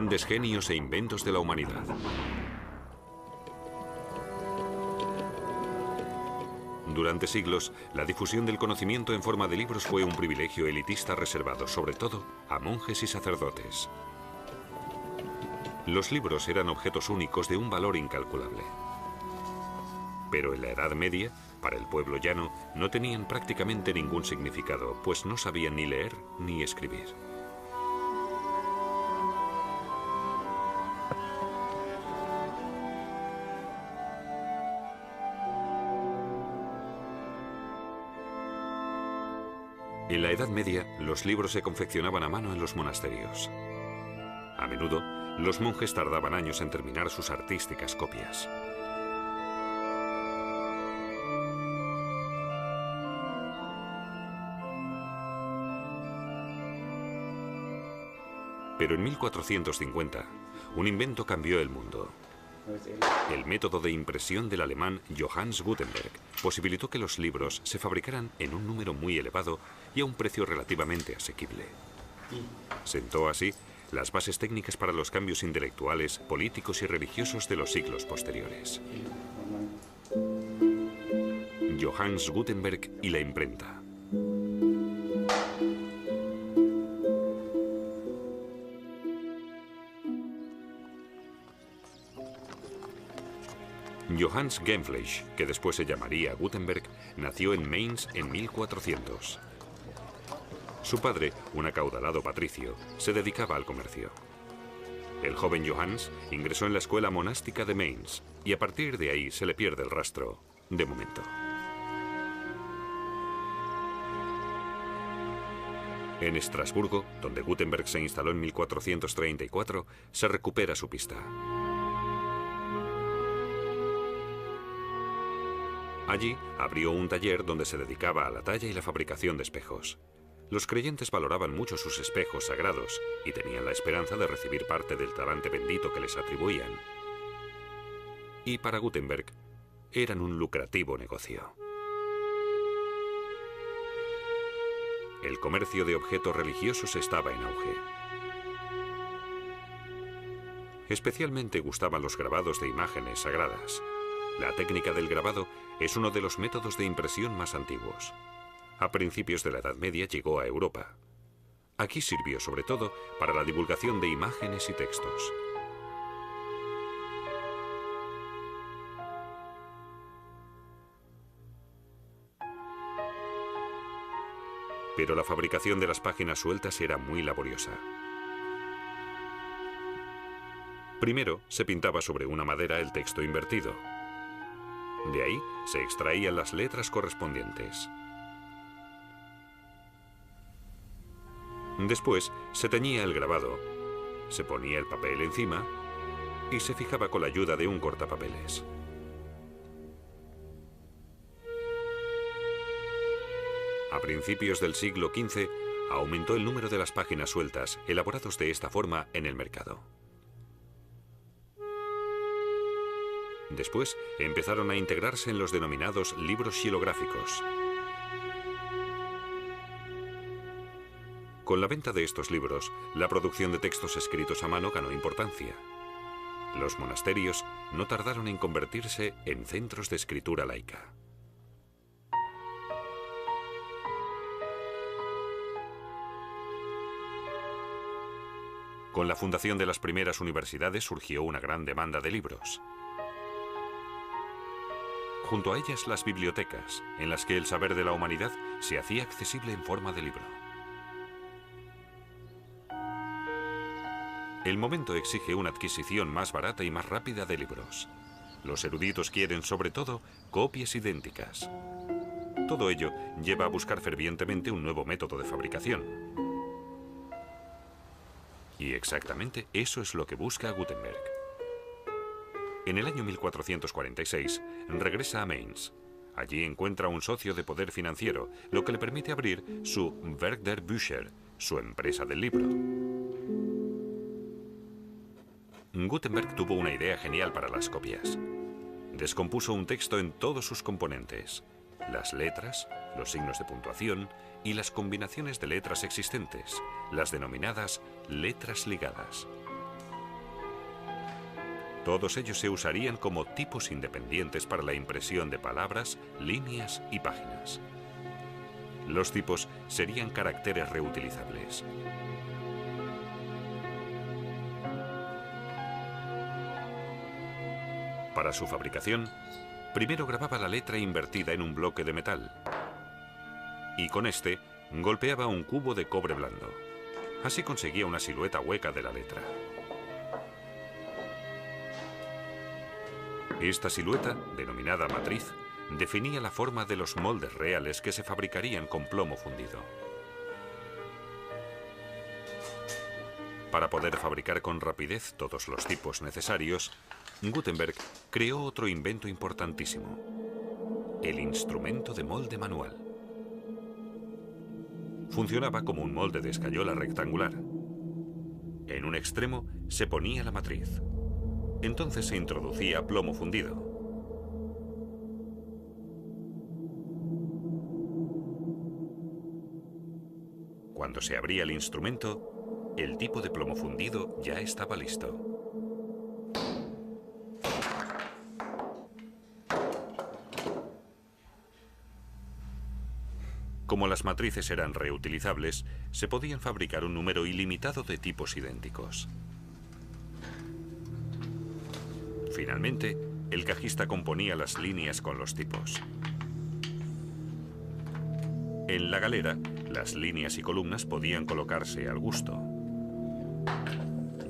Grandes genios e inventos de la humanidad. Durante siglos, la difusión del conocimiento en forma de libros fue un privilegio elitista reservado, sobre todo, a monjes y sacerdotes. Los libros eran objetos únicos de un valor incalculable. Pero en la Edad Media, para el pueblo llano, no tenían prácticamente ningún significado, pues no sabían ni leer ni escribir. En la Edad Media, los libros se confeccionaban a mano en los monasterios. A menudo, los monjes tardaban años en terminar sus artísticas copias. Pero en 1450, un invento cambió el mundo. El método de impresión del alemán Johannes Gutenberg posibilitó que los libros se fabricaran en un número muy elevado y a un precio relativamente asequible. Sentó así las bases técnicas para los cambios intelectuales, políticos y religiosos de los siglos posteriores. Johannes Gutenberg y la imprenta. Johannes Gänfleisch, que después se llamaría Gutenberg, nació en Mainz en 1400. Su padre, un acaudalado patricio, se dedicaba al comercio. El joven Johannes ingresó en la escuela monástica de Mainz y a partir de ahí se le pierde el rastro, de momento. En Estrasburgo, donde Gutenberg se instaló en 1434, se recupera su pista. Allí abrió un taller donde se dedicaba a la talla y la fabricación de espejos. Los creyentes valoraban mucho sus espejos sagrados y tenían la esperanza de recibir parte del talante bendito que les atribuían. Y para Gutenberg, eran un lucrativo negocio. El comercio de objetos religiosos estaba en auge. Especialmente gustaban los grabados de imágenes sagradas. La técnica del grabado es uno de los métodos de impresión más antiguos. A principios de la Edad Media llegó a Europa. Aquí sirvió sobre todo para la divulgación de imágenes y textos. Pero la fabricación de las páginas sueltas era muy laboriosa. Primero se pintaba sobre una madera el texto invertido. De ahí se extraían las letras correspondientes. Después se teñía el grabado, se ponía el papel encima y se fijaba con la ayuda de un cortapapeles. A principios del siglo XV aumentó el número de las páginas sueltas elaborados de esta forma en el mercado. Después empezaron a integrarse en los denominados libros xilográficos. Con la venta de estos libros, la producción de textos escritos a mano ganó importancia. Los monasterios no tardaron en convertirse en centros de escritura laica. Con la fundación de las primeras universidades surgió una gran demanda de libros. Junto a ellas las bibliotecas, en las que el saber de la humanidad se hacía accesible en forma de libro. El momento exige una adquisición más barata y más rápida de libros. Los eruditos quieren, sobre todo, copias idénticas. Todo ello lleva a buscar fervientemente un nuevo método de fabricación. Y exactamente eso es lo que busca Gutenberg. En el año 1446 regresa a Mainz. Allí encuentra un socio de poder financiero, lo que le permite abrir su Werk der Bücher, su empresa del libro. Gutenberg tuvo una idea genial para las copias. Descompuso un texto en todos sus componentes: las letras, los signos de puntuación y las combinaciones de letras existentes, las denominadas letras ligadas. Todos ellos se usarían como tipos independientes para la impresión de palabras, líneas y páginas. Los tipos serían caracteres reutilizables. Para su fabricación, primero grababa la letra invertida en un bloque de metal y con este golpeaba un cubo de cobre blando. Así conseguía una silueta hueca de la letra. Esta silueta, denominada matriz, definía la forma de los moldes reales que se fabricarían con plomo fundido. Para poder fabricar con rapidez todos los tipos necesarios, Gutenberg creó otro invento importantísimo: el instrumento de molde manual. Funcionaba como un molde de escayola rectangular. En un extremo se ponía la matriz. Entonces se introducía plomo fundido. Cuando se abría el instrumento, el tipo de plomo fundido ya estaba listo. Como las matrices eran reutilizables, se podían fabricar un número ilimitado de tipos idénticos. Finalmente, el cajista componía las líneas con los tipos. En la galera, las líneas y columnas podían colocarse al gusto.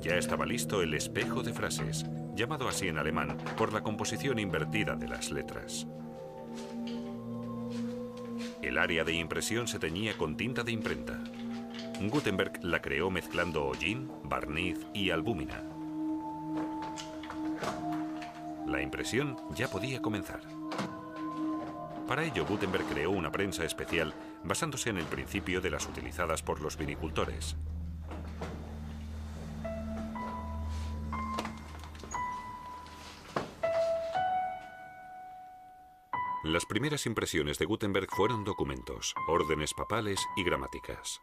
Ya estaba listo el espejo de frases, llamado así en alemán por la composición invertida de las letras. El área de impresión se teñía con tinta de imprenta. Gutenberg la creó mezclando hollín, barniz y albúmina. La impresión ya podía comenzar. Para ello, Gutenberg creó una prensa especial basándose en el principio de las utilizadas por los vinicultores. Las primeras impresiones de Gutenberg fueron documentos, órdenes papales y gramáticas.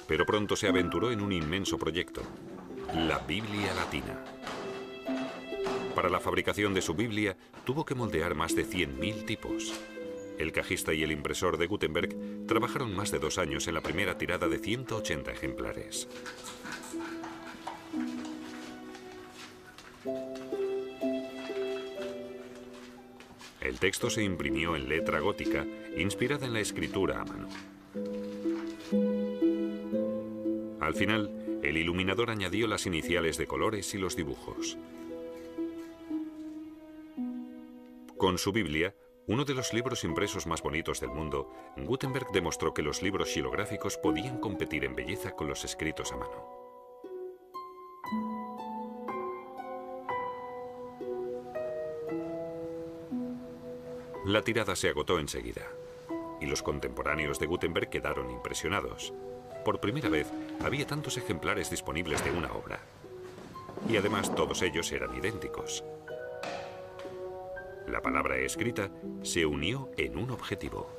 Pero pronto se aventuró en un inmenso proyecto: la Biblia Latina. Para la fabricación de su Biblia tuvo que moldear más de 100.000 tipos. El cajista y el impresor de Gutenberg trabajaron más de 2 años en la primera tirada de 180 ejemplares. El texto se imprimió en letra gótica, inspirada en la escritura a mano. Al final, el iluminador añadió las iniciales de colores y los dibujos. Con su Biblia, uno de los libros impresos más bonitos del mundo, Gutenberg demostró que los libros xilográficos podían competir en belleza con los escritos a mano. La tirada se agotó enseguida, y los contemporáneos de Gutenberg quedaron impresionados. Por primera vez, había tantos ejemplares disponibles de una obra. Y además todos ellos eran idénticos. La palabra escrita se unió en un objetivo.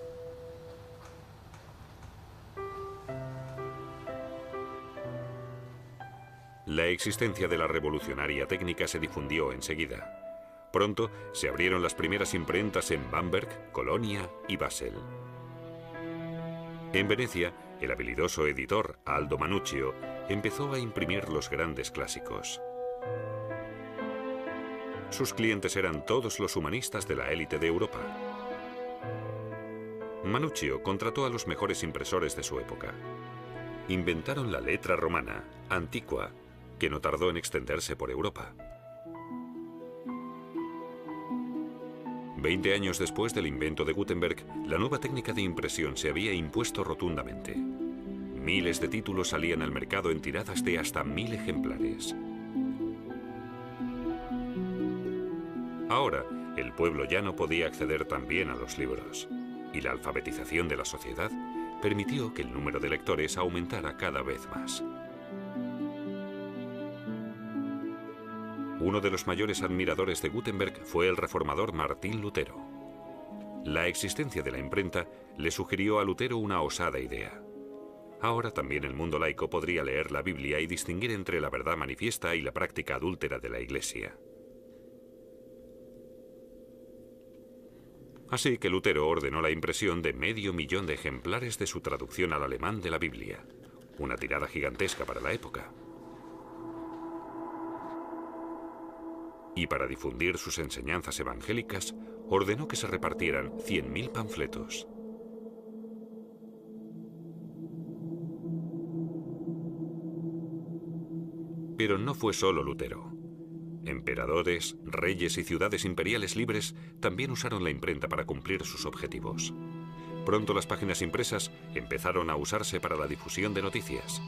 La existencia de la revolucionaria técnica se difundió enseguida. Pronto se abrieron las primeras imprentas en Bamberg, Colonia y Basel. En Venecia, el habilidoso editor Aldo Mannuccio empezó a imprimir los grandes clásicos. Sus clientes eran todos los humanistas de la élite de Europa. Mannuccio contrató a los mejores impresores de su época. Inventaron la letra romana, antigua, que no tardó en extenderse por Europa. 20 años después del invento de Gutenberg, la nueva técnica de impresión se había impuesto rotundamente. Miles de títulos salían al mercado en tiradas de hasta 1000 ejemplares. Ahora, el pueblo llano podía acceder también a los libros, y la alfabetización de la sociedad permitió que el número de lectores aumentara cada vez más. Uno de los mayores admiradores de Gutenberg fue el reformador Martín Lutero. La existencia de la imprenta le sugirió a Lutero una osada idea. Ahora también el mundo laico podría leer la Biblia y distinguir entre la verdad manifiesta y la práctica adúltera de la Iglesia. Así que Lutero ordenó la impresión de 500.000 de ejemplares de su traducción al alemán de la Biblia, una tirada gigantesca para la época. Y para difundir sus enseñanzas evangélicas, ordenó que se repartieran 100.000 panfletos. Pero no fue solo Lutero. Emperadores, reyes y ciudades imperiales libres también usaron la imprenta para cumplir sus objetivos. Pronto las páginas impresas empezaron a usarse para la difusión de noticias.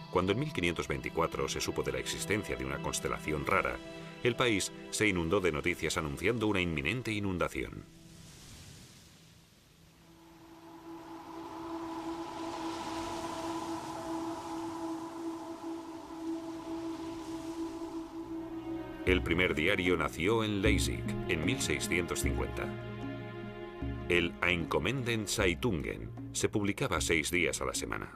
Cuando en 1524 se supo de la existencia de una constelación rara, el país se inundó de noticias anunciando una inminente inundación. El primer diario nació en Leipzig en 1650. El Einkommenden Zeitungen se publicaba 6 días a la semana.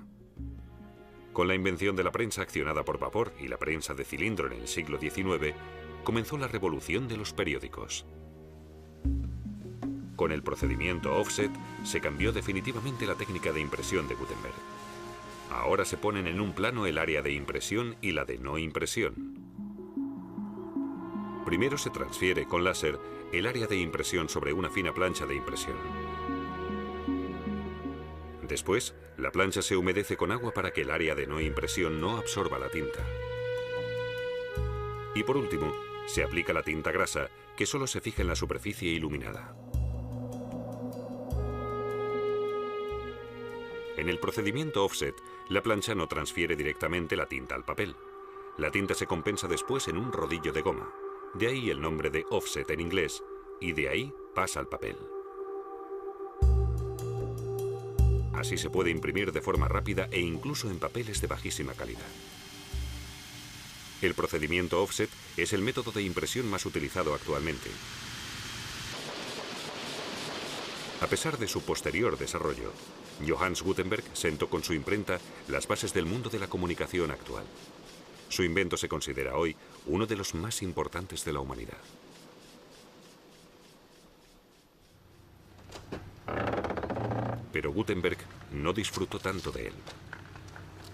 Con la invención de la prensa accionada por vapor y la prensa de cilindro en el siglo XIX, comenzó la revolución de los periódicos. Con el procedimiento offset se cambió definitivamente la técnica de impresión de Gutenberg. Ahora se ponen en un plano el área de impresión y la de no impresión. Primero se transfiere con láser el área de impresión sobre una fina plancha de impresión. Después, la plancha se humedece con agua para que el área de no impresión no absorba la tinta. Y por último, se aplica la tinta grasa, que solo se fija en la superficie iluminada. En el procedimiento offset, la plancha no transfiere directamente la tinta al papel. La tinta se compensa después en un rodillo de goma. De ahí el nombre de offset en inglés, y de ahí pasa al papel. Así se puede imprimir de forma rápida e incluso en papeles de bajísima calidad. El procedimiento offset es el método de impresión más utilizado actualmente. A pesar de su posterior desarrollo, Johannes Gutenberg sentó con su imprenta las bases del mundo de la comunicación actual. Su invento se considera hoy uno de los más importantes de la humanidad. Pero Gutenberg no disfrutó tanto de él.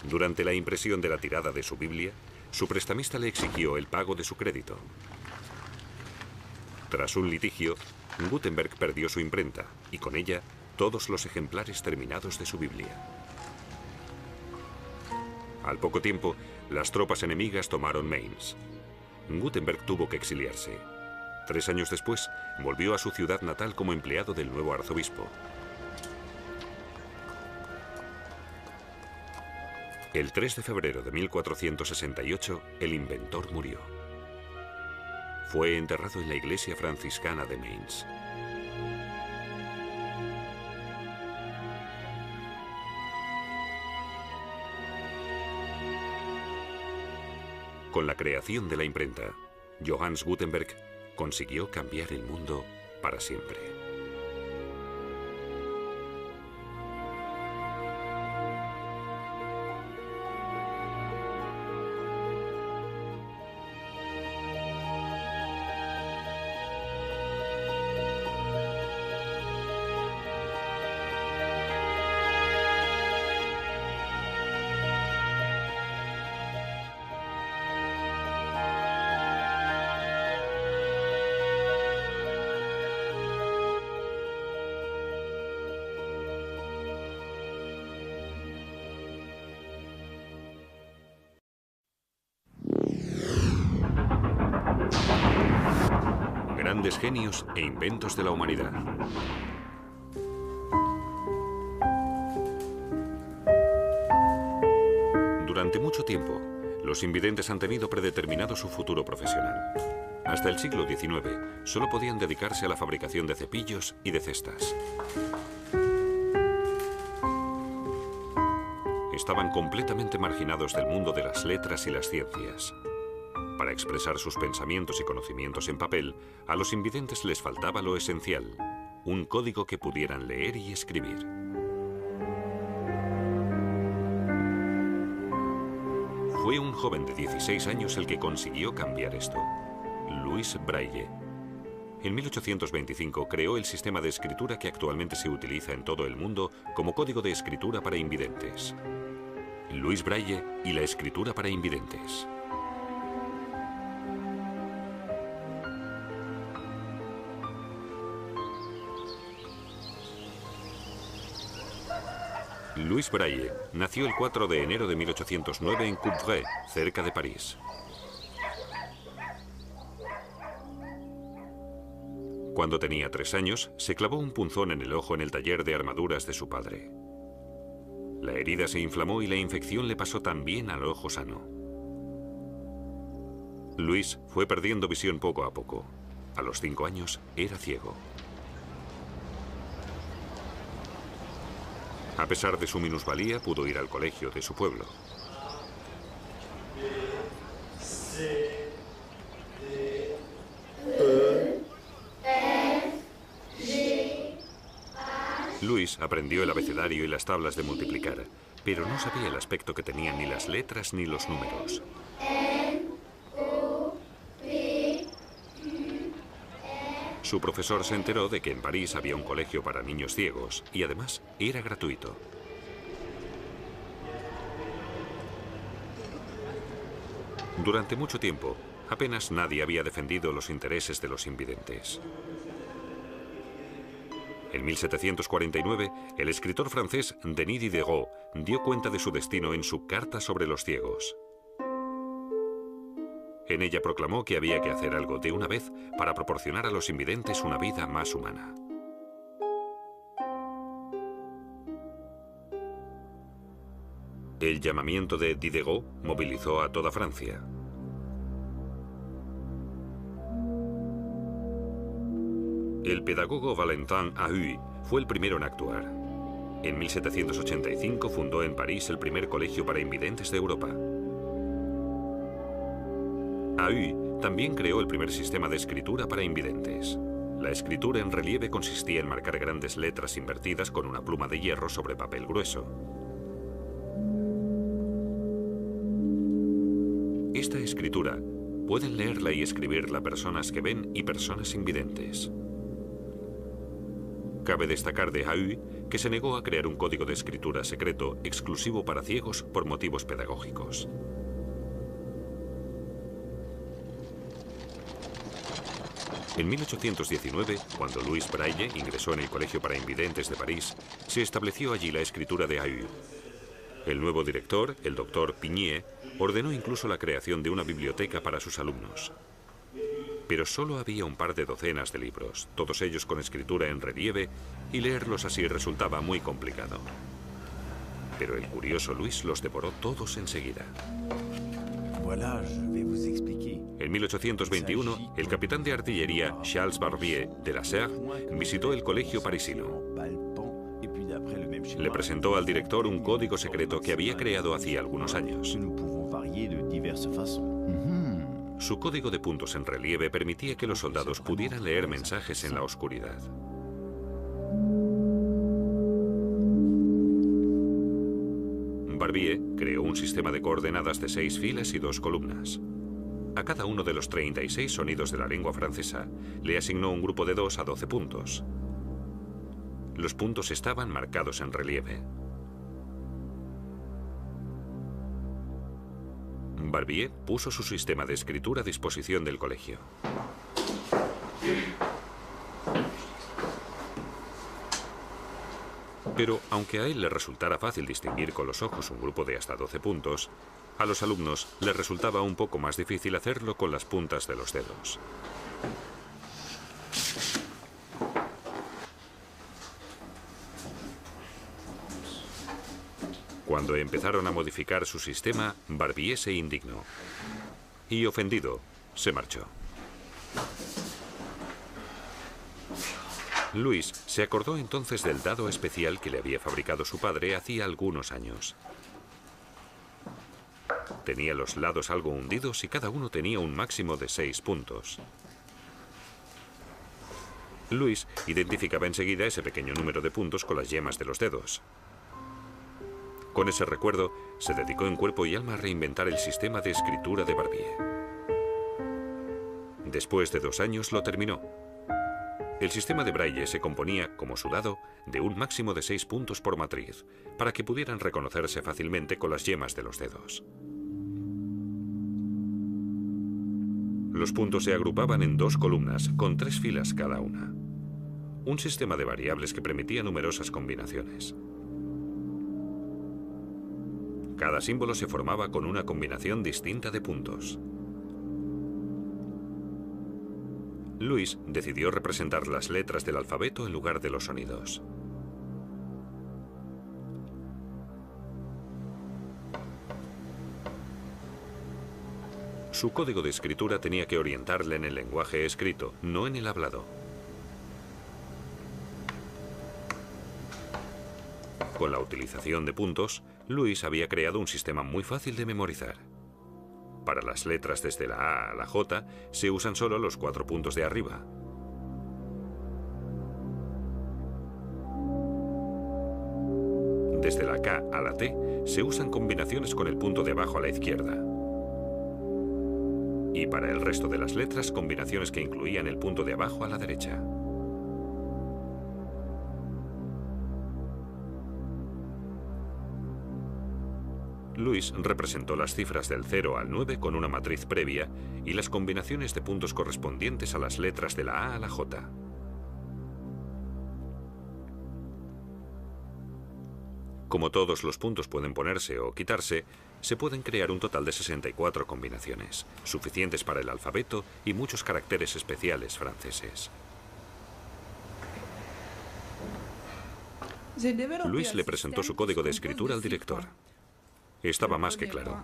Durante la impresión de la tirada de su Biblia, su prestamista le exigió el pago de su crédito. Tras un litigio, Gutenberg perdió su imprenta y con ella todos los ejemplares terminados de su Biblia. Al poco tiempo, las tropas enemigas tomaron Mainz. Gutenberg tuvo que exiliarse. 3 años después, volvió a su ciudad natal como empleado del nuevo arzobispo. El 3 de febrero de 1468, el inventor murió. Fue enterrado en la iglesia franciscana de Mainz. Con la creación de la imprenta, Johannes Gutenberg consiguió cambiar el mundo para siempre. Grandes genios e inventos de la humanidad. Durante mucho tiempo, los invidentes han tenido predeterminado su futuro profesional. Hasta el siglo XIX, solo podían dedicarse a la fabricación de cepillos y de cestas. Estaban completamente marginados del mundo de las letras y las ciencias. Para expresar sus pensamientos y conocimientos en papel, a los invidentes les faltaba lo esencial, un código que pudieran leer y escribir. Fue un joven de 16 años el que consiguió cambiar esto, Louis Braille. En 1825 creó el sistema de escritura que actualmente se utiliza en todo el mundo como código de escritura para invidentes. Louis Braille y la escritura para invidentes. Louis Braille nació el 4 de enero de 1809 en Coupvray, cerca de París. Cuando tenía 3 años, se clavó un punzón en el ojo en el taller de armaduras de su padre. La herida se inflamó y la infección le pasó también al ojo sano. Louis fue perdiendo visión poco a poco. A los 5 años era ciego. A pesar de su minusvalía, pudo ir al colegio de su pueblo. Louis aprendió el abecedario y las tablas de multiplicar, pero no sabía el aspecto que tenían ni las letras ni los números. Su profesor se enteró de que en París había un colegio para niños ciegos y además era gratuito. Durante mucho tiempo, apenas nadie había defendido los intereses de los invidentes. En 1749, el escritor francés Denis Diderot dio cuenta de su destino en su Carta sobre los ciegos. En ella proclamó que había que hacer algo de una vez para proporcionar a los invidentes una vida más humana. El llamamiento de Diderot movilizó a toda Francia. El pedagogo Valentin Ahuy fue el primero en actuar. En 1785 fundó en París el primer colegio para invidentes de Europa. Ahuy también creó el primer sistema de escritura para invidentes. La escritura en relieve consistía en marcar grandes letras invertidas con una pluma de hierro sobre papel grueso. Esta escritura pueden leerla y escribirla personas que ven y personas invidentes. Cabe destacar de Ahuy que se negó a crear un código de escritura secreto exclusivo para ciegos por motivos pedagógicos. En 1819, cuando Louis Braille ingresó en el Colegio para Invidentes de París, se estableció allí la escritura de Ahuy. El nuevo director, el doctor Pignier, ordenó incluso la creación de una biblioteca para sus alumnos. Pero solo había un par de docenas de libros, todos ellos con escritura en relieve, y leerlos así resultaba muy complicado. Pero el curioso Louis los devoró todos enseguida. En 1821, el capitán de artillería Charles Barbier de la Serre visitó el colegio parisino. Le presentó al director un código secreto que había creado hacía algunos años. Su código de puntos en relieve permitía que los soldados pudieran leer mensajes en la oscuridad. Barbier creó un sistema de coordenadas de 6 filas y 2 columnas. A cada uno de los 36 sonidos de la lengua francesa le asignó un grupo de 2 a 12 puntos. Los puntos estaban marcados en relieve. Barbier puso su sistema de escritura a disposición del colegio. Pero, aunque a él le resultara fácil distinguir con los ojos un grupo de hasta 12 puntos, a los alumnos les resultaba un poco más difícil hacerlo con las puntas de los dedos. Cuando empezaron a modificar su sistema, Barbier se indignó y, ofendido, se marchó. Louis se acordó entonces del dado especial que le había fabricado su padre hacía algunos años. Tenía los lados algo hundidos y cada uno tenía un máximo de 6 puntos. Louis identificaba enseguida ese pequeño número de puntos con las yemas de los dedos. Con ese recuerdo, se dedicó en cuerpo y alma a reinventar el sistema de escritura de Barbier. Después de 2 años lo terminó. El sistema de Braille se componía, como su dado, de un máximo de 6 puntos por matriz, para que pudieran reconocerse fácilmente con las yemas de los dedos. Los puntos se agrupaban en 2 columnas, con 3 filas cada una. Un sistema de variables que permitía numerosas combinaciones. Cada símbolo se formaba con una combinación distinta de puntos. Louis decidió representar las letras del alfabeto en lugar de los sonidos. Su código de escritura tenía que orientarle en el lenguaje escrito, no en el hablado. Con la utilización de puntos, Louis había creado un sistema muy fácil de memorizar. Para las letras desde la A a la J se usan solo los 4 puntos de arriba. Desde la K a la T se usan combinaciones con el punto de abajo a la izquierda. Y para el resto de las letras, combinaciones que incluían el punto de abajo a la derecha. Louis representó las cifras del 0 al 9 con una matriz previa y las combinaciones de puntos correspondientes a las letras de la A a la J. Como todos los puntos pueden ponerse o quitarse, se pueden crear un total de 64 combinaciones, suficientes para el alfabeto y muchos caracteres especiales franceses. Louis le presentó su código de escritura al director. Estaba más que claro.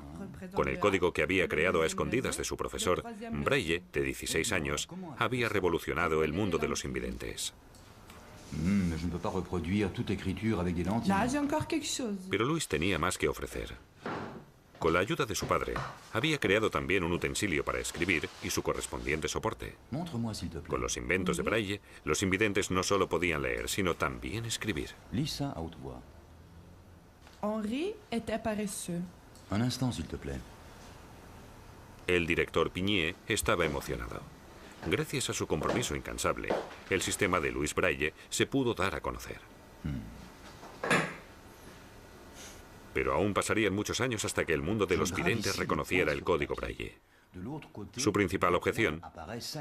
Con el código que había creado a escondidas de su profesor, Braille, de 16 años, había revolucionado el mundo de los invidentes. Pero Louis tenía más que ofrecer. Con la ayuda de su padre, había creado también un utensilio para escribir y su correspondiente soporte. Con los inventos de Braille, los invidentes no solo podían leer, sino también escribir. Henri était paresseux. Un instant, s'il te plaît. El director Pigné estaba emocionado. Gracias a su compromiso incansable, el sistema de Louis Braille se pudo dar a conocer. Pero aún pasarían muchos años hasta que el mundo de los videntes reconociera el código Braille. Su principal objeción: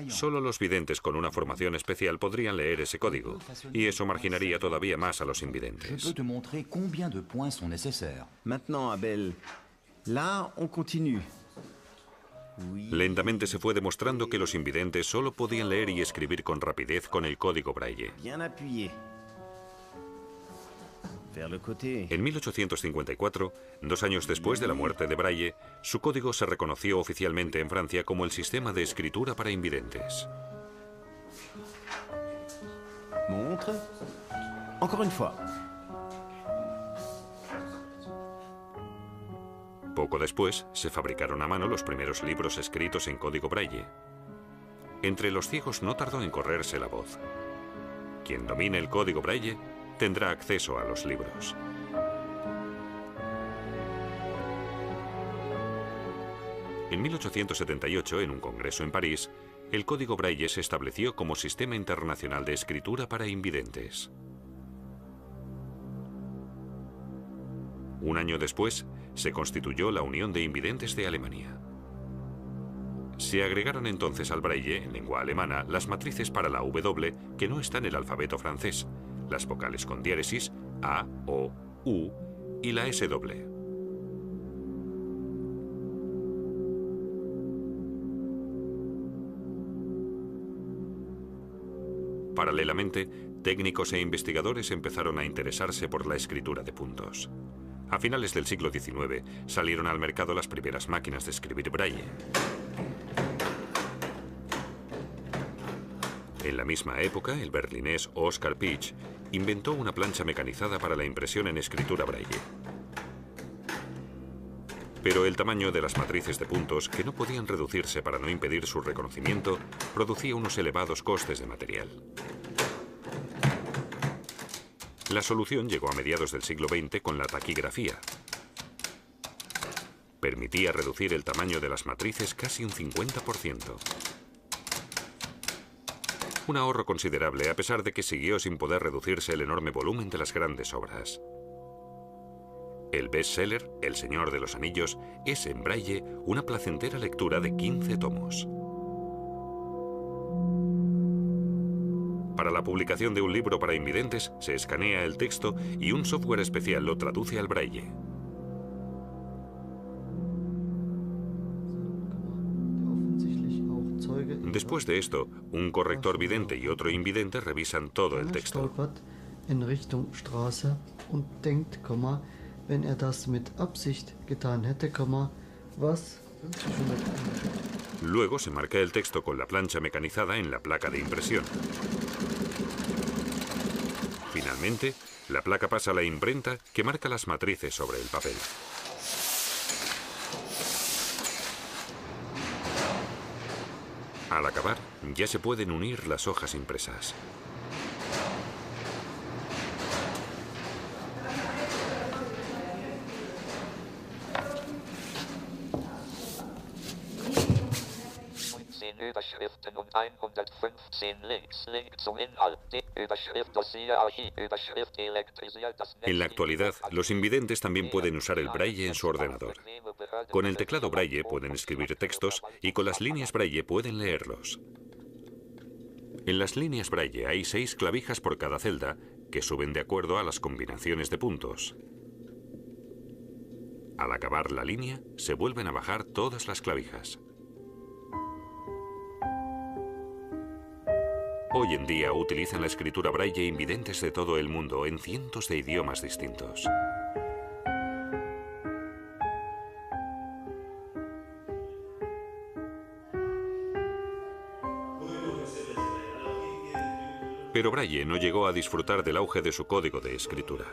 solo los videntes con una formación especial podrían leer ese código, y eso marginaría todavía más a los invidentes. Maintenant, Abel, là, on continue. Lentamente se fue demostrando que los invidentes solo podían leer y escribir con rapidez con el código Braille. Bien appuyé. Vers le côté. En 1854, 2 años después de la muerte de Braille, su código se reconoció oficialmente en Francia como el sistema de escritura para invidentes. Montre. Encore une fois. Poco después, se fabricaron a mano los primeros libros escritos en código Braille. Entre los ciegos no tardó en correrse la voz. Quien domine el código Braille tendrá acceso a los libros. En 1878, en un congreso en París, el código Braille se estableció como sistema internacional de escritura para invidentes. Un año después, se constituyó la Unión de Invidentes de Alemania. Se agregaron entonces al Braille, en lengua alemana, las matrices para la W que no está en el alfabeto francés, las vocales con diéresis, A, O, U y la S doble. Paralelamente, técnicos e investigadores empezaron a interesarse por la escritura de puntos. A finales del siglo XIX salieron al mercado las primeras máquinas de escribir Braille. En la misma época, el berlinés Oskar Piëch inventó una plancha mecanizada para la impresión en escritura Braille. Pero el tamaño de las matrices de puntos, que no podían reducirse para no impedir su reconocimiento, producía unos elevados costes de material. La solución llegó a mediados del siglo XX con la taquigrafía. Permitía reducir el tamaño de las matrices casi un 50%. Un ahorro considerable, a pesar de que siguió sin poder reducirse el enorme volumen de las grandes obras. El bestseller, El Señor de los Anillos, es en braille una placentera lectura de 15 tomos. Para la publicación de un libro para invidentes, se escanea el texto y un software especial lo traduce al braille. Después de esto, un corrector vidente y otro invidente revisan todo el texto. Wenn das mit Absicht getan hätte, was? Luego se marca el texto con la plancha mecanizada en la placa de impresión. Finalmente, la placa pasa a la imprenta que marca las matrices sobre el papel. Al acabar, ya se pueden unir las hojas impresas. Überschriften und 115 Links. Link zum Inhalt. Die Überschrift Dossier Archiv. Überschrift elektrisiert das Netz. En la actualidad, los invidentes también pueden usar el braille en su ordenador. Con el teclado braille pueden escribir textos y con las líneas braille pueden leerlos. En las líneas braille hay 6 clavijas por cada celda que suben de acuerdo a las combinaciones de puntos. Al acabar la línea, se vuelven a bajar todas las clavijas. Hoy en día utilizan la escritura braille invidentes de todo el mundo en cientos de idiomas distintos. Pero Braille no llegó a disfrutar del auge de su código de escritura.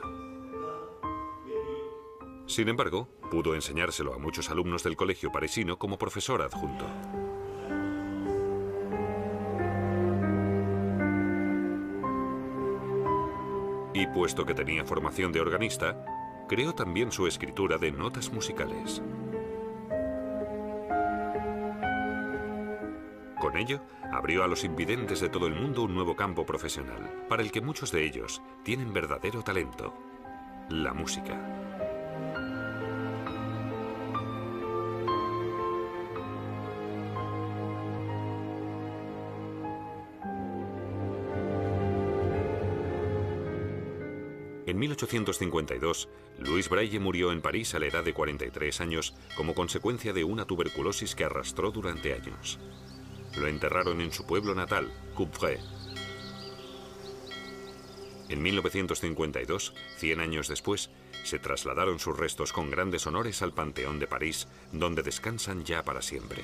Sin embargo, pudo enseñárselo a muchos alumnos del colegio parisino como profesor adjunto. Y puesto que tenía formación de organista, creó también su escritura de notas musicales. Con ello, abrió a los invidentes de todo el mundo un nuevo campo profesional, para el que muchos de ellos tienen verdadero talento: la música. En 1852, Louis Braille murió en París a la edad de 43 años como consecuencia de una tuberculosis que arrastró durante años. Lo enterraron en su pueblo natal, Coupvray. En 1952, 100 años después, se trasladaron sus restos con grandes honores al Panteón de París, donde descansan ya para siempre.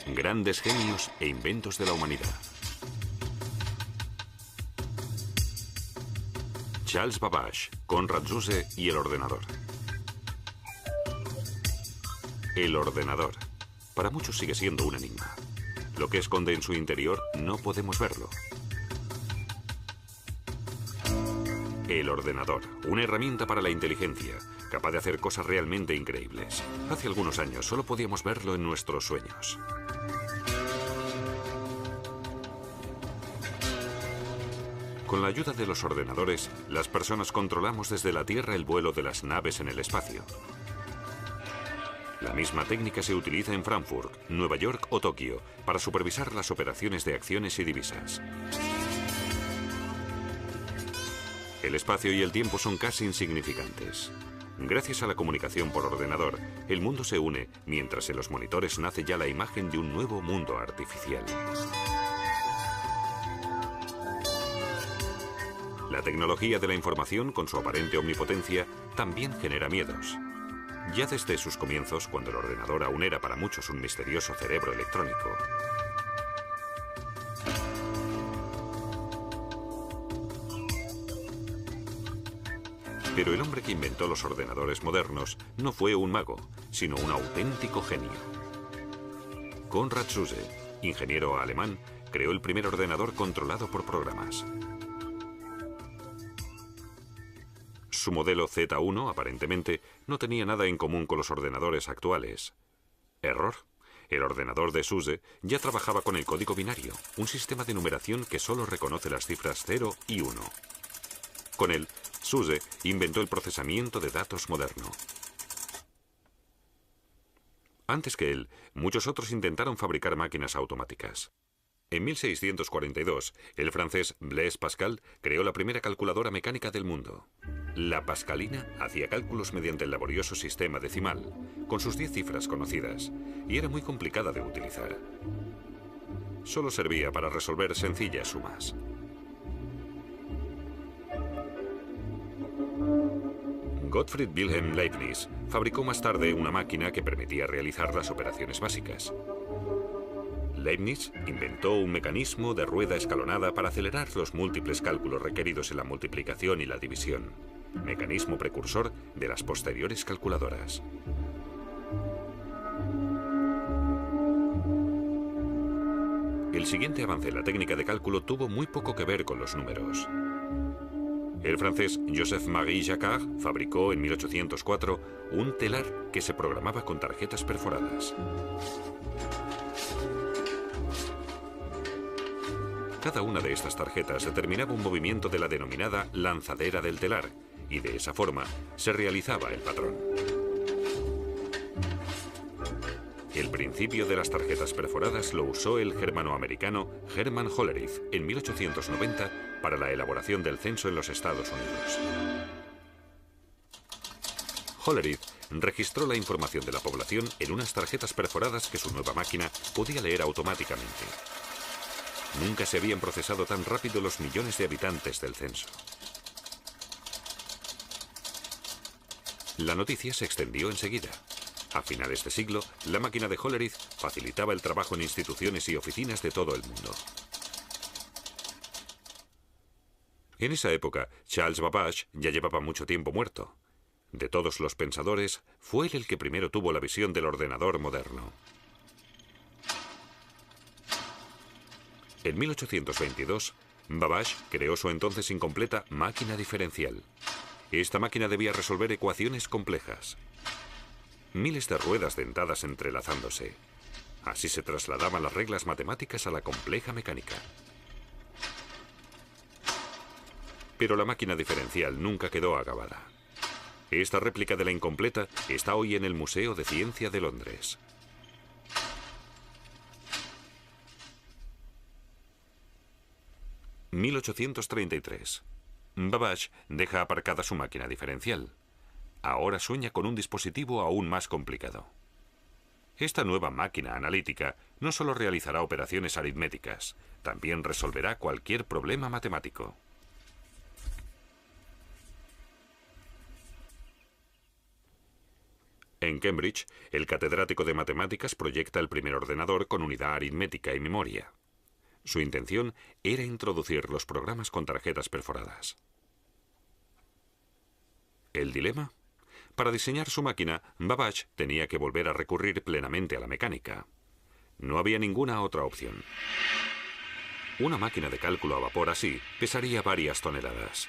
Grandes genios e inventos de la humanidad. Charles Babbage, Konrad Zuse y el ordenador. El ordenador. Para muchos sigue siendo un enigma. Lo que esconde en su interior no podemos verlo. El ordenador, una herramienta para la inteligencia, capaz de hacer cosas realmente increíbles. Hace algunos años solo podíamos verlo en nuestros sueños. Con la ayuda de los ordenadores, las personas controlamos desde la Tierra el vuelo de las naves en el espacio. La misma técnica se utiliza en Frankfurt, Nueva York o Tokio para supervisar las operaciones de acciones y divisas. El espacio y el tiempo son casi insignificantes. Gracias a la comunicación por ordenador, el mundo se une mientras en los monitores nace ya la imagen de un nuevo mundo artificial. La tecnología de la información, con su aparente omnipotencia, también genera miedos. Ya desde sus comienzos, cuando el ordenador aún era para muchos un misterioso cerebro electrónico. Pero el hombre que inventó los ordenadores modernos no fue un mago, sino un auténtico genio. Konrad Zuse, ingeniero alemán, creó el primer ordenador controlado por programas. Su modelo Z1, aparentemente, no tenía nada en común con los ordenadores actuales. Error. El ordenador de Zuse ya trabajaba con el código binario, un sistema de numeración que solo reconoce las cifras 0 y 1. Con él, Zuse inventó el procesamiento de datos moderno. Antes que él, muchos otros intentaron fabricar máquinas automáticas. En 1642, el francés Blaise Pascal creó la primera calculadora mecánica del mundo. La pascalina hacía cálculos mediante el laborioso sistema decimal, con sus 10 cifras conocidas, y era muy complicada de utilizar. Solo servía para resolver sencillas sumas. Gottfried Wilhelm Leibniz fabricó más tarde una máquina que permitía realizar las operaciones básicas. Leibniz inventó un mecanismo de rueda escalonada para acelerar los múltiples cálculos requeridos en la multiplicación y la división, mecanismo precursor de las posteriores calculadoras. El siguiente avance en la técnica de cálculo tuvo muy poco que ver con los números. El francés Joseph-Marie Jacquard fabricó en 1804 un telar que se programaba con tarjetas perforadas. Cada una de estas tarjetas determinaba un movimiento de la denominada lanzadera del telar, y de esa forma se realizaba el patrón. El principio de las tarjetas perforadas lo usó el germanoamericano Hermann Hollerith en 1890 para la elaboración del censo en los Estados Unidos. Hollerith registró la información de la población en unas tarjetas perforadas que su nueva máquina podía leer automáticamente. Nunca se habían procesado tan rápido los millones de habitantes del censo. La noticia se extendió enseguida. A finales de siglo, la máquina de Hollerith facilitaba el trabajo en instituciones y oficinas de todo el mundo. En esa época, Charles Babbage ya llevaba mucho tiempo muerto. De todos los pensadores, fue él el que primero tuvo la visión del ordenador moderno. En 1822, Babbage creó su entonces incompleta máquina diferencial. Esta máquina debía resolver ecuaciones complejas. Miles de ruedas dentadas entrelazándose. Así se trasladaban las reglas matemáticas a la compleja mecánica. Pero la máquina diferencial nunca quedó acabada. Esta réplica de la incompleta está hoy en el Museo de Ciencia de Londres. (1833). Babbage deja aparcada su máquina diferencial. Ahora sueña con un dispositivo aún más complicado. Esta nueva máquina analítica no solo realizará operaciones aritméticas, también resolverá cualquier problema matemático. En Cambridge, el catedrático de matemáticas proyecta el primer ordenador con unidad aritmética y memoria. Su intención era introducir los programas con tarjetas perforadas. ¿El dilema? Para diseñar su máquina, Babbage tenía que volver a recurrir plenamente a la mecánica. No había ninguna otra opción. Una máquina de cálculo a vapor así pesaría varias toneladas,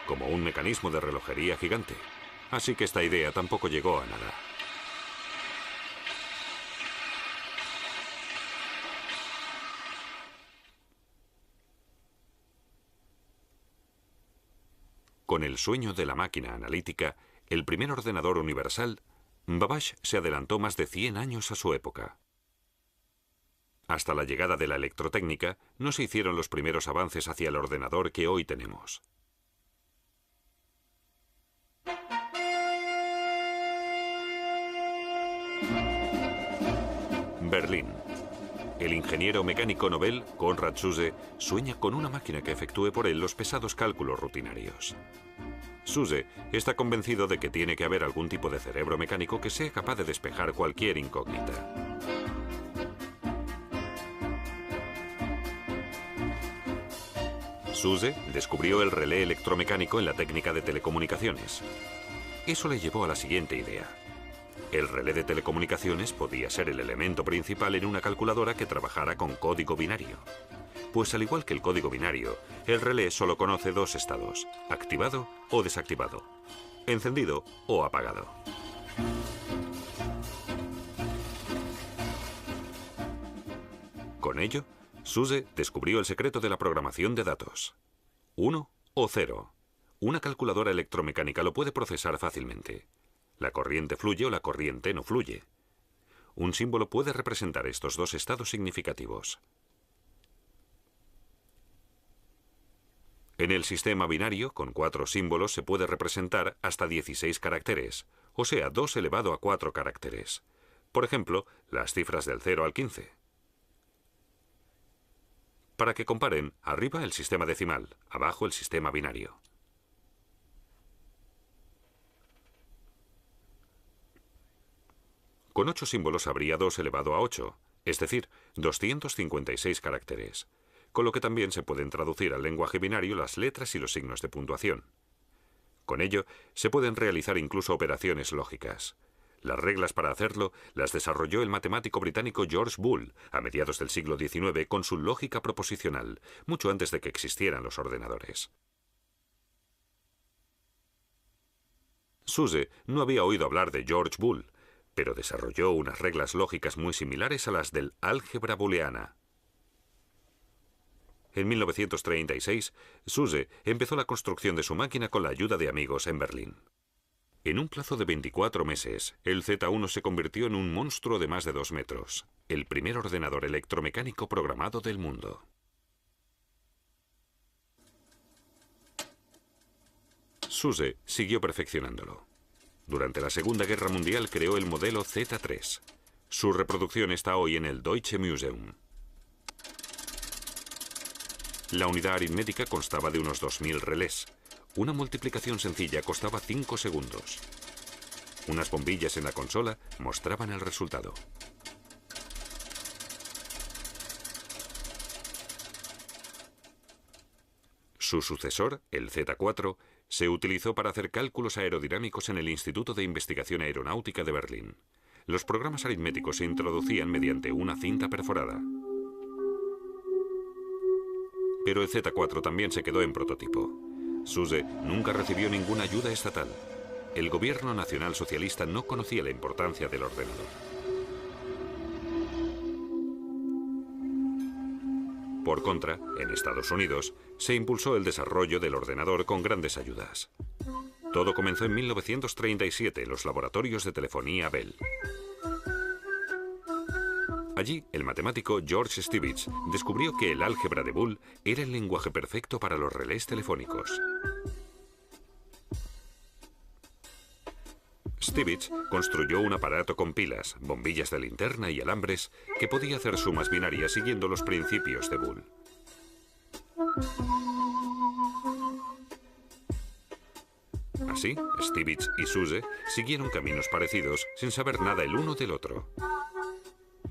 como un mecanismo de relojería gigante. Así que esta idea tampoco llegó a nada. Con el sueño de la máquina analítica, el primer ordenador universal Babbage se adelantó más de 100 años a su época. Hasta la llegada de la electrotécnica, no se hicieron los primeros avances hacia el ordenador que hoy tenemos. Berlín. El ingeniero mecánico Nobel, Konrad Zuse, sueña con una máquina que efectúe por él los pesados cálculos rutinarios. Zuse está convencido de que tiene que haber algún tipo de cerebro mecánico que sea capaz de despejar cualquier incógnita. Zuse descubrió el relé electromecánico en la técnica de telecomunicaciones. Eso le llevó a la siguiente idea. El relé de telecomunicaciones podía ser el elemento principal en una calculadora que trabajara con código binario. Pues al igual que el código binario, el relé solo conoce dos estados, activado o desactivado, encendido o apagado. Con ello, Zuse descubrió el secreto de la programación de datos. 1 o 0. Una calculadora electromecánica lo puede procesar fácilmente. La corriente fluye o la corriente no fluye. Un símbolo puede representar estos dos estados significativos. En el sistema binario, con 4 símbolos, se puede representar hasta 16 caracteres, o sea, 2 elevado a 4 caracteres. Por ejemplo, las cifras del 0 al 15. Para que comparen, arriba el sistema decimal, abajo el sistema binario. Con 8 símbolos habría 2 elevado a 8, es decir, 256 caracteres, con lo que también se pueden traducir al lenguaje binario las letras y los signos de puntuación. Con ello, se pueden realizar incluso operaciones lógicas. Las reglas para hacerlo las desarrolló el matemático británico George Boole a mediados del siglo XIX con su lógica proposicional, mucho antes de que existieran los ordenadores. Zuse no había oído hablar de George Boole, pero desarrolló unas reglas lógicas muy similares a las del álgebra booleana. En 1936, Zuse empezó la construcción de su máquina con la ayuda de amigos en Berlín. En un plazo de 24 meses, el Z1 se convirtió en un monstruo de más de 2 metros, el primer ordenador electromecánico programado del mundo. Zuse siguió perfeccionándolo. Durante la Segunda Guerra Mundial creó el modelo Z3. Su reproducción está hoy en el Deutsche Museum. La unidad aritmética constaba de unos 2000 relés. Una multiplicación sencilla costaba 5 segundos. Unas bombillas en la consola mostraban el resultado. Su sucesor, el Z4, se utilizó para hacer cálculos aerodinámicos en el Instituto de Investigación Aeronáutica de Berlín. Los programas aritméticos se introducían mediante una cinta perforada. Pero el Z4 también se quedó en prototipo. Zuse nunca recibió ninguna ayuda estatal. El gobierno nacional socialista no conocía la importancia del ordenador. Por contra, en Estados Unidos, se impulsó el desarrollo del ordenador con grandes ayudas. Todo comenzó en 1937 en los laboratorios de telefonía Bell. Allí, el matemático George Stibitz descubrió que el álgebra de Boole era el lenguaje perfecto para los relés telefónicos. Stibitz construyó un aparato con pilas, bombillas de linterna y alambres que podía hacer sumas binarias siguiendo los principios de Boole. Así, Stibitz y Zuse siguieron caminos parecidos sin saber nada el uno del otro.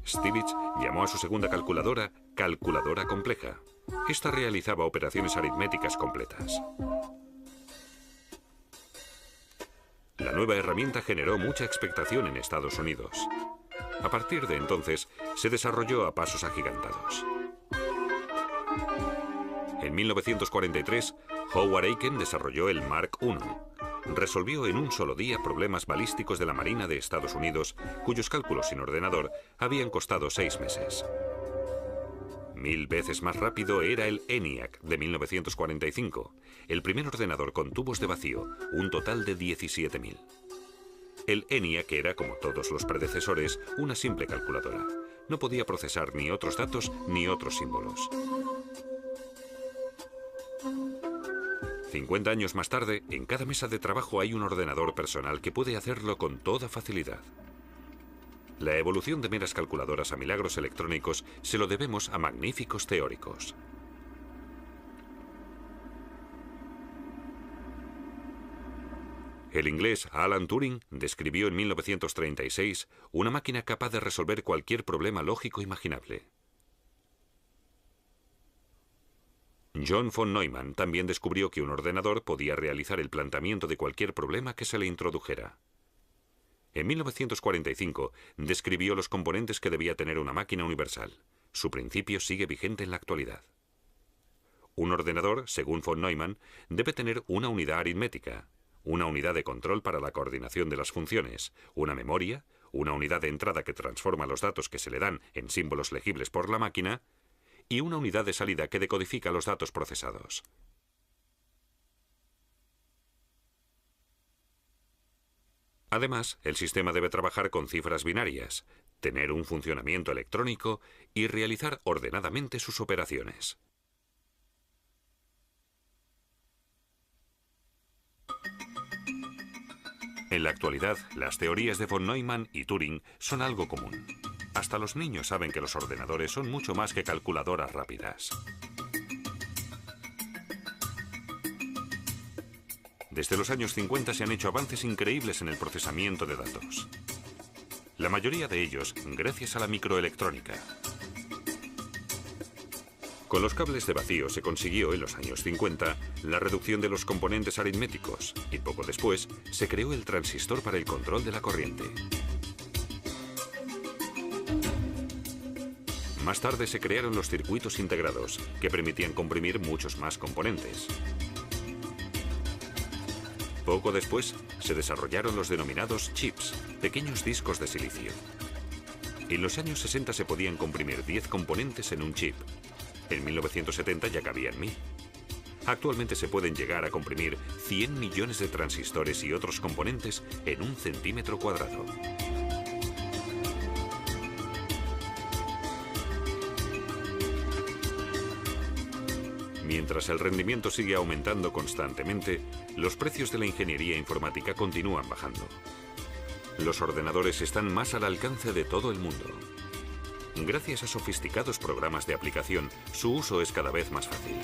Stibitz llamó a su segunda calculadora calculadora compleja. Esta realizaba operaciones aritméticas completas. La nueva herramienta generó mucha expectación en Estados Unidos. A partir de entonces, se desarrolló a pasos agigantados. En 1943, Howard Aiken desarrolló el Mark I. Resolvió en un solo día problemas balísticos de la Marina de Estados Unidos, cuyos cálculos sin ordenador habían costado 6 meses. 1000 veces más rápido era el ENIAC de 1945, el primer ordenador con tubos de vacío, un total de 17.000. El ENIAC era, como todos los predecesores, una simple calculadora. No podía procesar ni otros datos ni otros símbolos. 50 años más tarde, en cada mesa de trabajo hay un ordenador personal que puede hacerlo con toda facilidad. La evolución de meras calculadoras a milagros electrónicos se lo debemos a magníficos teóricos. El inglés Alan Turing describió en 1936 una máquina capaz de resolver cualquier problema lógico imaginable. John von Neumann también descubrió que un ordenador podía realizar el planteamiento de cualquier problema que se le introdujera. En 1945 describió los componentes que debía tener una máquina universal. Su principio sigue vigente en la actualidad. Un ordenador, según von Neumann, debe tener una unidad aritmética, una unidad de control para la coordinación de las funciones, una memoria, una unidad de entrada que transforma los datos que se le dan en símbolos legibles por la máquina y una unidad de salida que decodifica los datos procesados. Además, el sistema debe trabajar con cifras binarias, tener un funcionamiento electrónico y realizar ordenadamente sus operaciones. En la actualidad, las teorías de von Neumann y Turing son algo común. Hasta los niños saben que los ordenadores son mucho más que calculadoras rápidas. Desde los años 50 se han hecho avances increíbles en el procesamiento de datos. La mayoría de ellos gracias a la microelectrónica. Con los cables de vacío se consiguió en los años 50 la reducción de los componentes aritméticos y poco después se creó el transistor para el control de la corriente. Más tarde se crearon los circuitos integrados, que permitían comprimir muchos más componentes. Poco después se desarrollaron los denominados chips, pequeños discos de silicio. En los años 60 se podían comprimir 10 componentes en un chip. En 1970 ya cabían 1000. Actualmente se pueden llegar a comprimir 100 millones de transistores y otros componentes en 1 centímetro cuadrado. Mientras el rendimiento sigue aumentando constantemente, los precios de la ingeniería informática continúan bajando. Los ordenadores están más al alcance de todo el mundo. Gracias a sofisticados programas de aplicación, su uso es cada vez más fácil.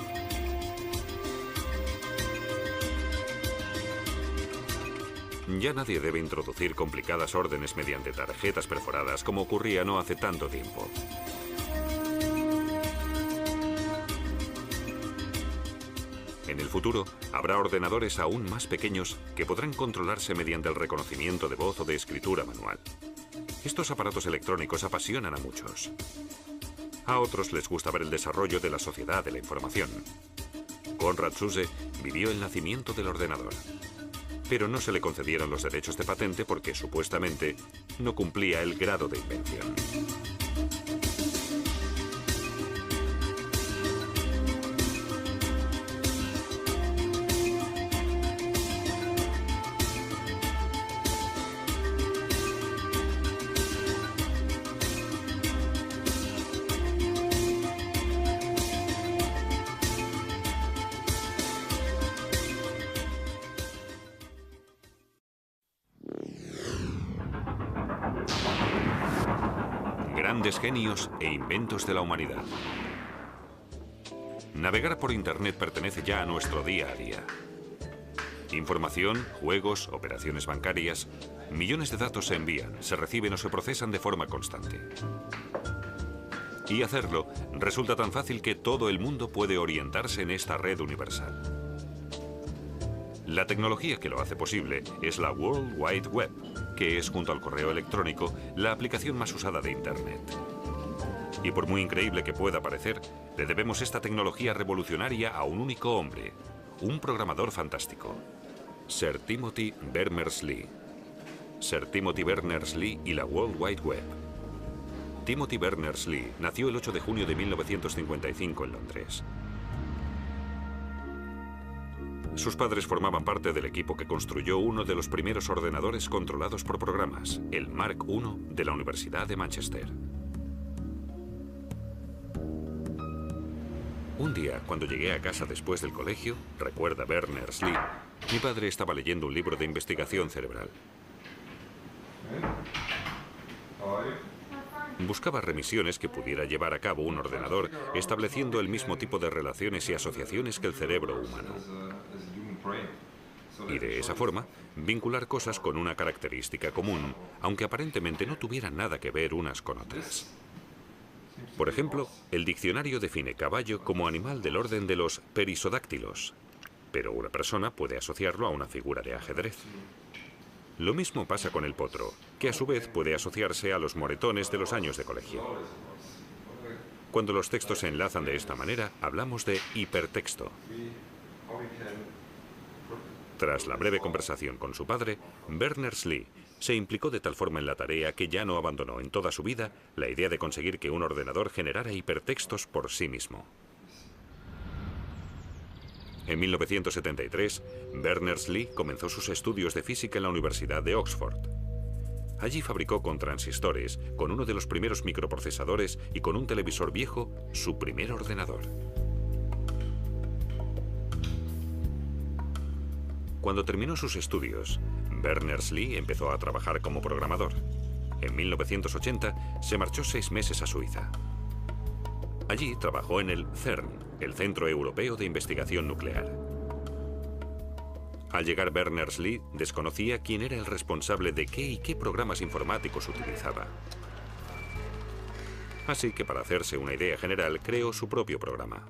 Ya nadie debe introducir complicadas órdenes mediante tarjetas perforadas como ocurría no hace tanto tiempo. En el futuro, habrá ordenadores aún más pequeños que podrán controlarse mediante el reconocimiento de voz o de escritura manual. Estos aparatos electrónicos apasionan a muchos. A otros les gusta ver el desarrollo de la sociedad de la información. Konrad Zuse vivió el nacimiento del ordenador, pero no se le concedieron los derechos de patente porque supuestamente no cumplía el grado de invención. Grandes genios e inventos de la humanidad. Navegar por Internet pertenece ya a nuestro día a día. Información, juegos, operaciones bancarias, millones de datos se envían, se reciben o se procesan de forma constante. Y hacerlo resulta tan fácil que todo el mundo puede orientarse en esta red universal. La tecnología que lo hace posible es la World Wide Web, que es, junto al correo electrónico, la aplicación más usada de Internet. Y por muy increíble que pueda parecer, le debemos esta tecnología revolucionaria a un único hombre, un programador fantástico, Sir Timothy Berners-Lee. Sir Timothy Berners-Lee y la World Wide Web. Timothy Berners-Lee nació el 8 de junio de 1955 en Londres. Sus padres formaban parte del equipo que construyó uno de los primeros ordenadores controlados por programas, el Mark I de la Universidad de Manchester. Un día, cuando llegué a casa después del colegio, recuerda Berners-Lee, mi padre estaba leyendo un libro de investigación cerebral. Buscaba remisiones que pudiera llevar a cabo un ordenador, estableciendo el mismo tipo de relaciones y asociaciones que el cerebro humano. Y de esa forma, vincular cosas con una característica común, aunque aparentemente no tuvieran nada que ver unas con otras. Por ejemplo, el diccionario define caballo como animal del orden de los perisodáctilos, pero una persona puede asociarlo a una figura de ajedrez. Lo mismo pasa con el potro, que a su vez puede asociarse a los moretones de los años de colegio. Cuando los textos se enlazan de esta manera, hablamos de hipertexto. Tras la breve conversación con su padre, Berners-Lee se implicó de tal forma en la tarea que ya no abandonó en toda su vida la idea de conseguir que un ordenador generara hipertextos por sí mismo. En 1973, Berners-Lee comenzó sus estudios de física en la Universidad de Oxford. Allí fabricó con transistores, con uno de los primeros microprocesadores y con un televisor viejo, su primer ordenador. Cuando terminó sus estudios, Berners-Lee empezó a trabajar como programador. En 1980 se marchó 6 meses a Suiza. Allí trabajó en el CERN, el Centro Europeo de Investigación Nuclear. Al llegar Berners-Lee desconocía quién era el responsable de qué y qué programas informáticos utilizaba. Así que para hacerse una idea general creó su propio programa.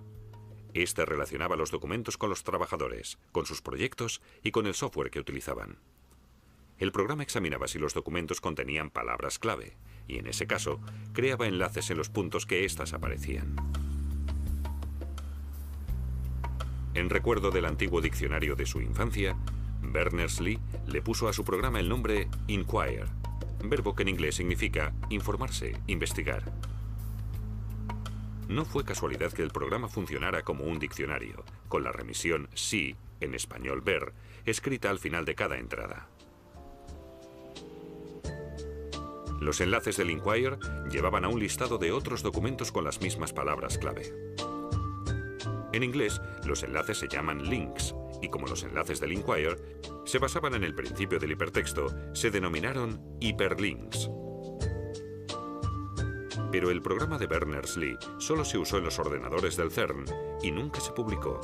Este relacionaba los documentos con los trabajadores, con sus proyectos y con el software que utilizaban. El programa examinaba si los documentos contenían palabras clave, y en ese caso, creaba enlaces en los puntos que éstas aparecían. En recuerdo del antiguo diccionario de su infancia, Berners-Lee le puso a su programa el nombre Inquire, verbo que en inglés significa informarse, investigar. No fue casualidad que el programa funcionara como un diccionario, con la remisión sí, en español ver, escrita al final de cada entrada. Los enlaces del Inquire llevaban a un listado de otros documentos con las mismas palabras clave. En inglés, los enlaces se llaman links, y como los enlaces del Inquire se basaban en el principio del hipertexto, se denominaron hiperlinks. Pero el programa de Berners-Lee solo se usó en los ordenadores del CERN y nunca se publicó.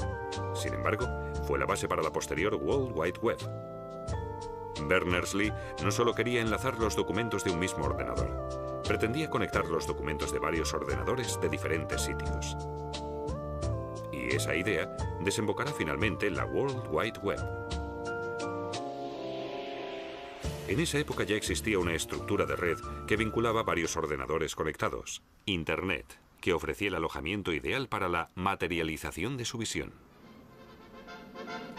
Sin embargo, fue la base para la posterior World Wide Web. Berners-Lee no solo quería enlazar los documentos de un mismo ordenador, pretendía conectar los documentos de varios ordenadores de diferentes sitios. Y esa idea desembocará finalmente en la World Wide Web. En esa época ya existía una estructura de red que vinculaba varios ordenadores conectados, Internet, que ofrecía el alojamiento ideal para la materialización de su visión.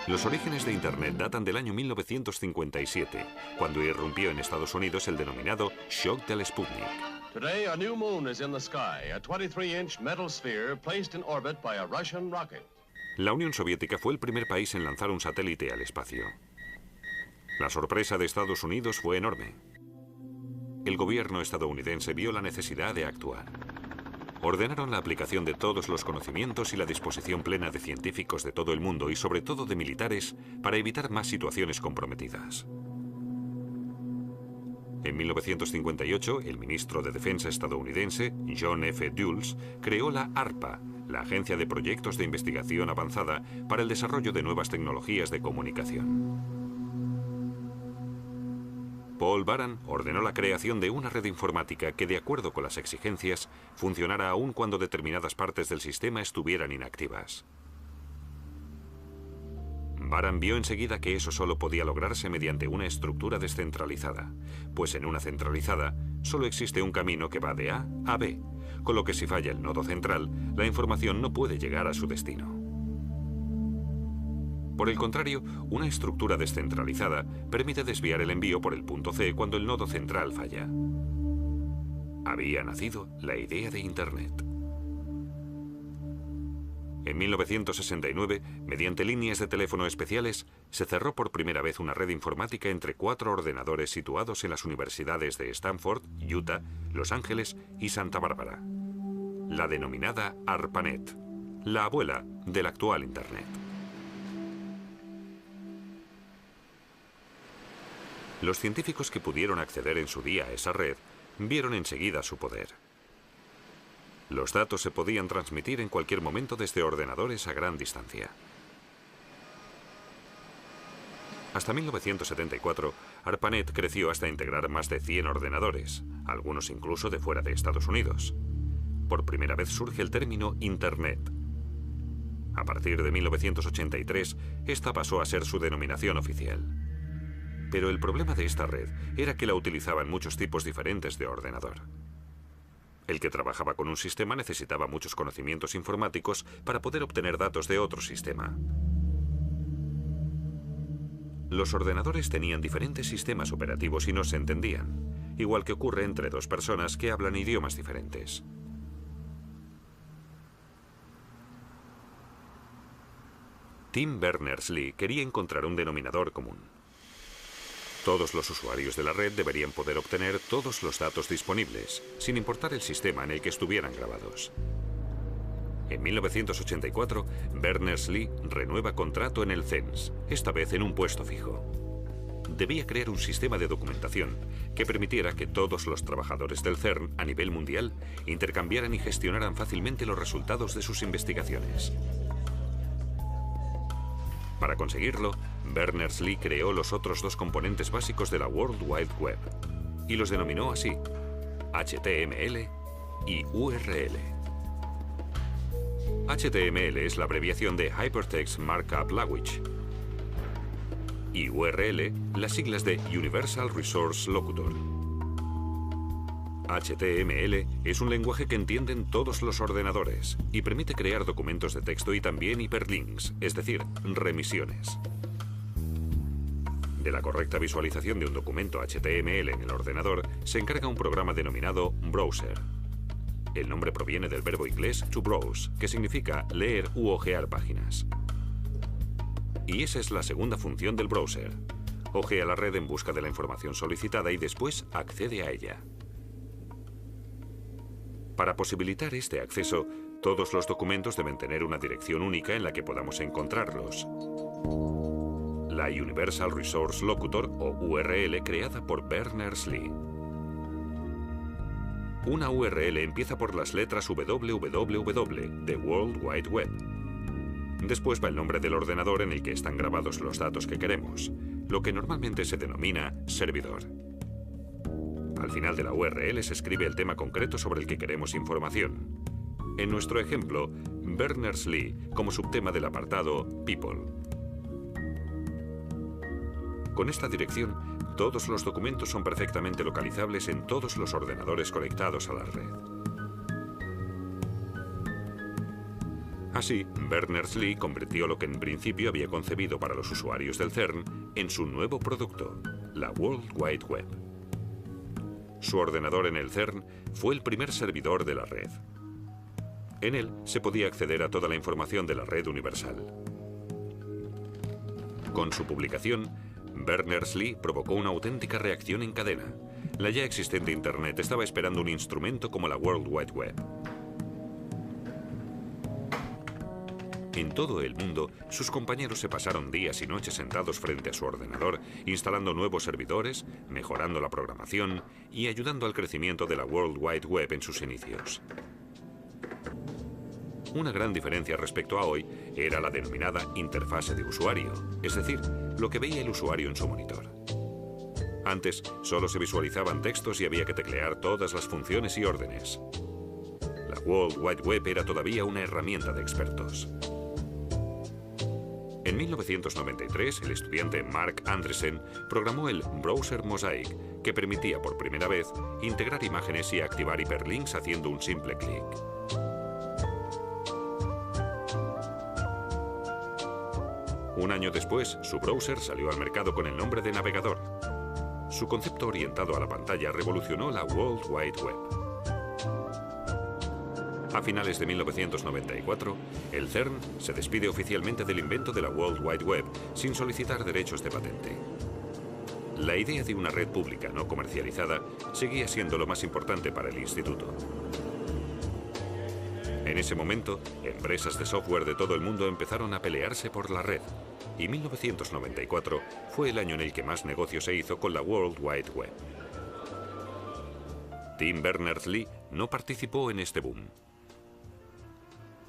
Los orígenes de Internet datan del año 1957, cuando irrumpió en Estados Unidos el denominado shock del Sputnik. Today, a new moon is in the sky, a 23-inch metal sphere placed in orbit by a Russian rocket. La Unión Soviética fue el primer país en lanzar un satélite al espacio. La sorpresa de Estados Unidos fue enorme. El gobierno estadounidense vio la necesidad de actuar. Ordenaron la aplicación de todos los conocimientos y la disposición plena de científicos de todo el mundo y sobre todo de militares para evitar más situaciones comprometidas. En 1958, el ministro de Defensa estadounidense, John F. Dulles, creó la ARPA, la Agencia de Proyectos de Investigación Avanzada para el Desarrollo de Nuevas Tecnologías de Comunicación. Paul Baran ordenó la creación de una red informática que, de acuerdo con las exigencias, funcionara aún cuando determinadas partes del sistema estuvieran inactivas. Baran vio enseguida que eso solo podía lograrse mediante una estructura descentralizada, pues en una centralizada solo existe un camino que va de A a B, con lo que si falla el nodo central, la información no puede llegar a su destino. Por el contrario, una estructura descentralizada permite desviar el envío por el punto C cuando el nodo central falla. Había nacido la idea de Internet. En 1969, mediante líneas de teléfono especiales, se cerró por primera vez una red informática entre 4 ordenadores situados en las universidades de Stanford, Utah, Los Ángeles y Santa Bárbara. La denominada ARPANET, la abuela del actual Internet. Los científicos que pudieron acceder en su día a esa red vieron enseguida su poder. Los datos se podían transmitir en cualquier momento desde ordenadores a gran distancia. Hasta 1974, ARPANET creció hasta integrar más de 100 ordenadores, algunos incluso de fuera de Estados Unidos. Por primera vez surge el término Internet. A partir de 1983, esta pasó a ser su denominación oficial. Pero el problema de esta red era que la utilizaban muchos tipos diferentes de ordenador. El que trabajaba con un sistema necesitaba muchos conocimientos informáticos para poder obtener datos de otro sistema. Los ordenadores tenían diferentes sistemas operativos y no se entendían, igual que ocurre entre dos personas que hablan idiomas diferentes. Tim Berners-Lee quería encontrar un denominador común. Todos los usuarios de la red deberían poder obtener todos los datos disponibles, sin importar el sistema en el que estuvieran grabados. En 1984, Berners-Lee renueva contrato en el CERN, esta vez en un puesto fijo. Debía crear un sistema de documentación que permitiera que todos los trabajadores del CERN a nivel mundial intercambiaran y gestionaran fácilmente los resultados de sus investigaciones. Para conseguirlo, Berners-Lee creó los otros dos componentes básicos de la World Wide Web y los denominó así: HTML y URL. HTML es la abreviación de Hypertext Markup Language y URL las siglas de Universal Resource Locator. HTML es un lenguaje que entienden todos los ordenadores y permite crear documentos de texto y también hiperlinks, es decir, remisiones. De la correcta visualización de un documento HTML en el ordenador se encarga un programa denominado Browser. El nombre proviene del verbo inglés to browse, que significa leer u hojear páginas. Y esa es la segunda función del browser. Hojea la red en busca de la información solicitada y después accede a ella. Para posibilitar este acceso, todos los documentos deben tener una dirección única en la que podamos encontrarlos. La Universal Resource Locator, o URL, creada por Berners-Lee. Una URL empieza por las letras www de World Wide Web. Después va el nombre del ordenador en el que están grabados los datos que queremos, lo que normalmente se denomina servidor. Al final de la URL se escribe el tema concreto sobre el que queremos información. En nuestro ejemplo, Berners-Lee como subtema del apartado People. Con esta dirección, todos los documentos son perfectamente localizables en todos los ordenadores conectados a la red. Así, Berners-Lee convirtió lo que en principio había concebido para los usuarios del CERN en su nuevo producto, la World Wide Web. Su ordenador en el CERN fue el primer servidor de la red. En él se podía acceder a toda la información de la red universal. Con su publicación, Berners-Lee provocó una auténtica reacción en cadena. La ya existente Internet estaba esperando un instrumento como la World Wide Web. En todo el mundo, sus compañeros se pasaron días y noches sentados frente a su ordenador, instalando nuevos servidores, mejorando la programación y ayudando al crecimiento de la World Wide Web en sus inicios. Una gran diferencia respecto a hoy era la denominada interfase de usuario, es decir, lo que veía el usuario en su monitor. Antes, solo se visualizaban textos y había que teclear todas las funciones y órdenes. La World Wide Web era todavía una herramienta de expertos. En 1993, el estudiante Mark Andreessen programó el Browser Mosaic, que permitía por primera vez integrar imágenes y activar hiperlinks haciendo un simple clic. Un año después, su browser salió al mercado con el nombre de navegador. Su concepto orientado a la pantalla revolucionó la World Wide Web. A finales de 1994, el CERN se despide oficialmente del invento de la World Wide Web sin solicitar derechos de patente. La idea de una red pública no comercializada seguía siendo lo más importante para el instituto. En ese momento, empresas de software de todo el mundo empezaron a pelearse por la red, y 1994 fue el año en el que más negocio se hizo con la World Wide Web. Tim Berners-Lee no participó en este boom.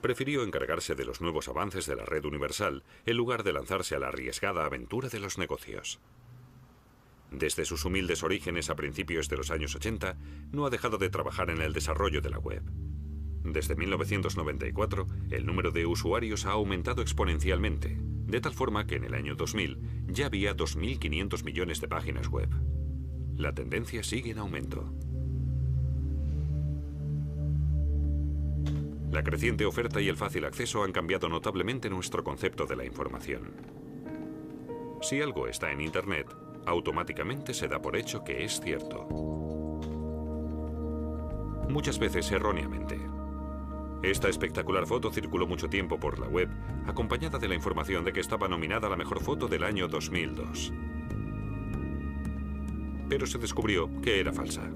Prefirió encargarse de los nuevos avances de la red universal en lugar de lanzarse a la arriesgada aventura de los negocios. Desde sus humildes orígenes a principios de los años 80, no ha dejado de trabajar en el desarrollo de la web. Desde 1994, el número de usuarios ha aumentado exponencialmente, de tal forma que en el año 2000 ya había 2.500 millones de páginas web. La tendencia sigue en aumento. La creciente oferta y el fácil acceso han cambiado notablemente nuestro concepto de la información. Si algo está en Internet, automáticamente se da por hecho que es cierto. Muchas veces erróneamente. Esta espectacular foto circuló mucho tiempo por la web, acompañada de la información de que estaba nominada a la mejor foto del año 2002. Pero se descubrió que era falsa.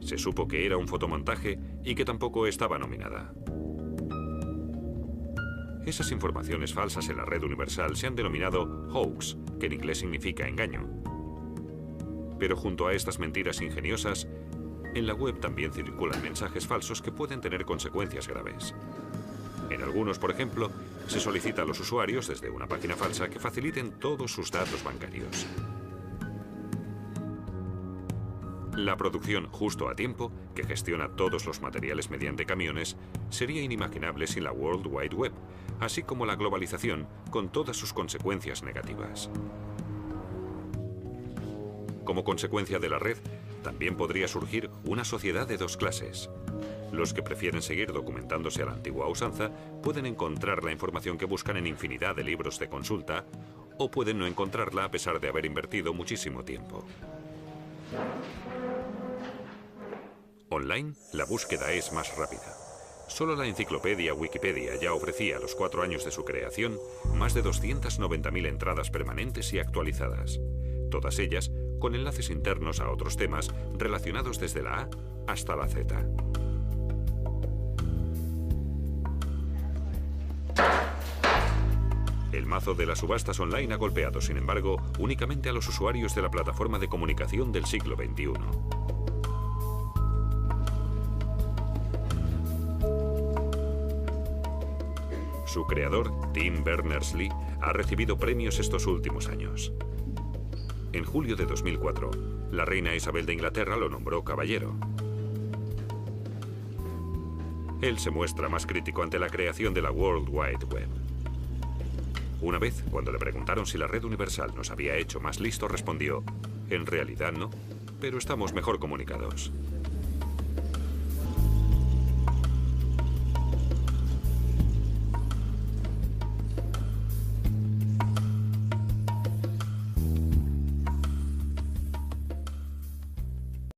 Se supo que era un fotomontaje y que tampoco estaba nominada. Esas informaciones falsas en la red universal se han denominado hoax, que en inglés significa engaño. Pero junto a estas mentiras ingeniosas, en la web también circulan mensajes falsos que pueden tener consecuencias graves. En algunos, por ejemplo, se solicita a los usuarios desde una página falsa que faciliten todos sus datos bancarios. La producción justo a tiempo, que gestiona todos los materiales mediante camiones, sería inimaginable sin la World Wide Web, así como la globalización con todas sus consecuencias negativas. Como consecuencia de la red, también podría surgir una sociedad de dos clases. Los que prefieren seguir documentándose a la antigua usanza pueden encontrar la información que buscan en infinidad de libros de consulta, o pueden no encontrarla a pesar de haber invertido muchísimo tiempo. Online, la búsqueda es más rápida. Solo la enciclopedia Wikipedia ya ofrecía a los 4 años de su creación más de 290.000 entradas permanentes y actualizadas, todas ellas con enlaces internos a otros temas relacionados desde la A hasta la Z. El mazo de las subastas online ha golpeado, sin embargo, únicamente a los usuarios de la plataforma de comunicación del siglo XXI. Su creador, Tim Berners-Lee, ha recibido premios estos últimos años. En julio de 2004, la reina Isabel de Inglaterra lo nombró caballero. Él se muestra más crítico ante la creación de la World Wide Web. Una vez, cuando le preguntaron si la red universal nos había hecho más listos, respondió: en realidad no, pero estamos mejor comunicados.